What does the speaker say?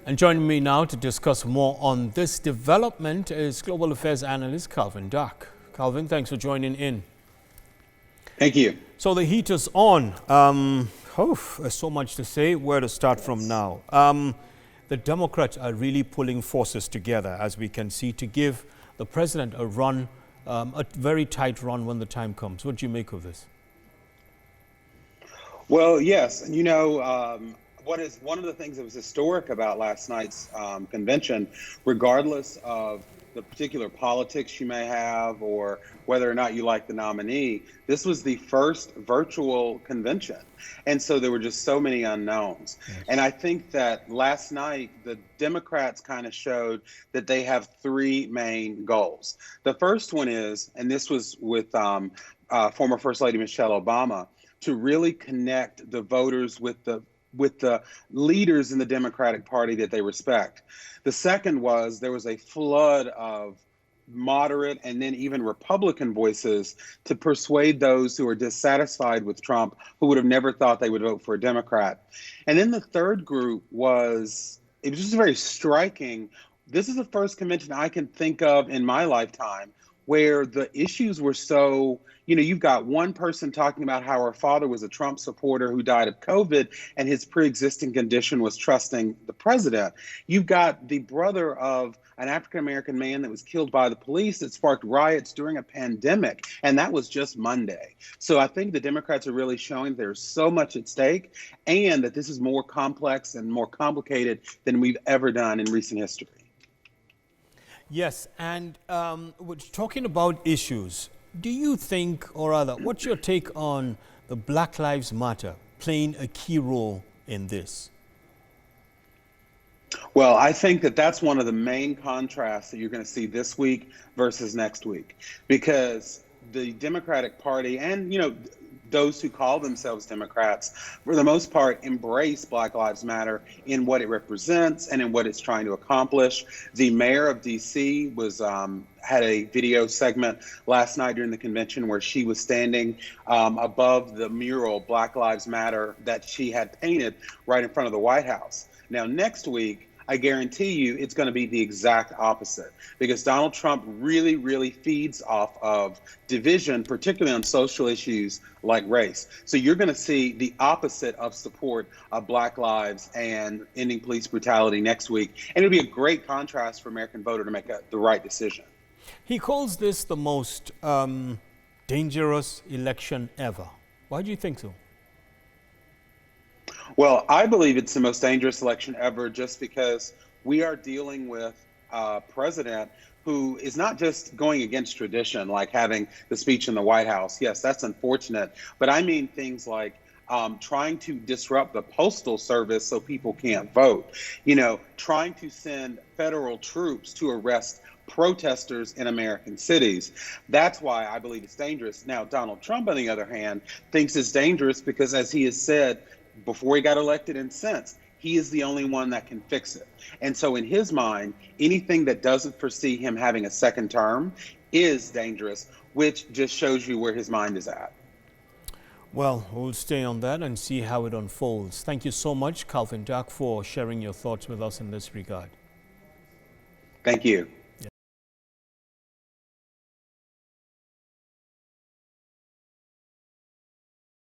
And joining me now to discuss more on this development is Global Affairs Analyst Calvin Duck. Calvin, thanks for joining in. Thank you. So the heat is on. There's so much to say. Where to start from now? The Democrats are really pulling forces together, as we can see, to give the president a run, a very tight run when the time comes. What do you make of this? Well, yes. What is one of the things that was historic about last night's convention, regardless of the particular politics you may have or whether or not you like the nominee, this was the first virtual convention. And so there were just so many unknowns. Yes. And I think that last night, the Democrats kind of showed that they have three main goals. The first one is, and this was with former First Lady Michelle Obama, to really connect the voters with the leaders in the Democratic Party that they respect. The second was there was a flood of moderate and then even Republican voices to persuade those who are dissatisfied with Trump, who would have never thought they would vote for a Democrat. And then the third group it was just very striking. This is the first convention I can think of in my lifetime where the issues were so, you've got one person talking about how her father was a Trump supporter who died of COVID and his pre-existing condition was trusting the president. You've got the brother of an African-American man that was killed by the police that sparked riots during a pandemic, and that was just Monday. So I think the Democrats are really showing there's so much at stake and that this is more complex and more complicated than we've ever done in recent history. Yes, and we're talking about issues. Do you think, or rather, what's your take on the Black Lives Matter playing a key role in this? Well, I think that that's one of the main contrasts that you're going to see this week versus next week, because the Democratic Party and, those who call themselves Democrats, for the most part, embrace Black Lives Matter in what it represents and in what it's trying to accomplish. The mayor of D.C. had a video segment last night during the convention where she was standing above the mural Black Lives Matter that she had painted right in front of the White House. Now, next week, I guarantee you it's going to be the exact opposite, because Donald Trump really, really feeds off of division, particularly on social issues like race. So you're going to see the opposite of support of Black lives and ending police brutality next week. And it'll be a great contrast for American voter to make the right decision. He calls this the most dangerous election ever. Why do you think so? Well, I believe it's the most dangerous election ever just because we are dealing with a president who is not just going against tradition, like having the speech in the White House. Yes, that's unfortunate. But I mean things like trying to disrupt the postal service so people can't vote, trying to send federal troops to arrest protesters in American cities. That's why I believe it's dangerous. Now, Donald Trump, on the other hand, thinks it's dangerous because, as he has said before he got elected and since, he is the only one that can fix it. And so in his mind, anything that doesn't foresee him having a second term is dangerous, which just shows you where his mind is at. Well, we'll stay on that and see how it unfolds. Thank you so much, Calvin Duck, for sharing your thoughts with us in this regard. Thank you.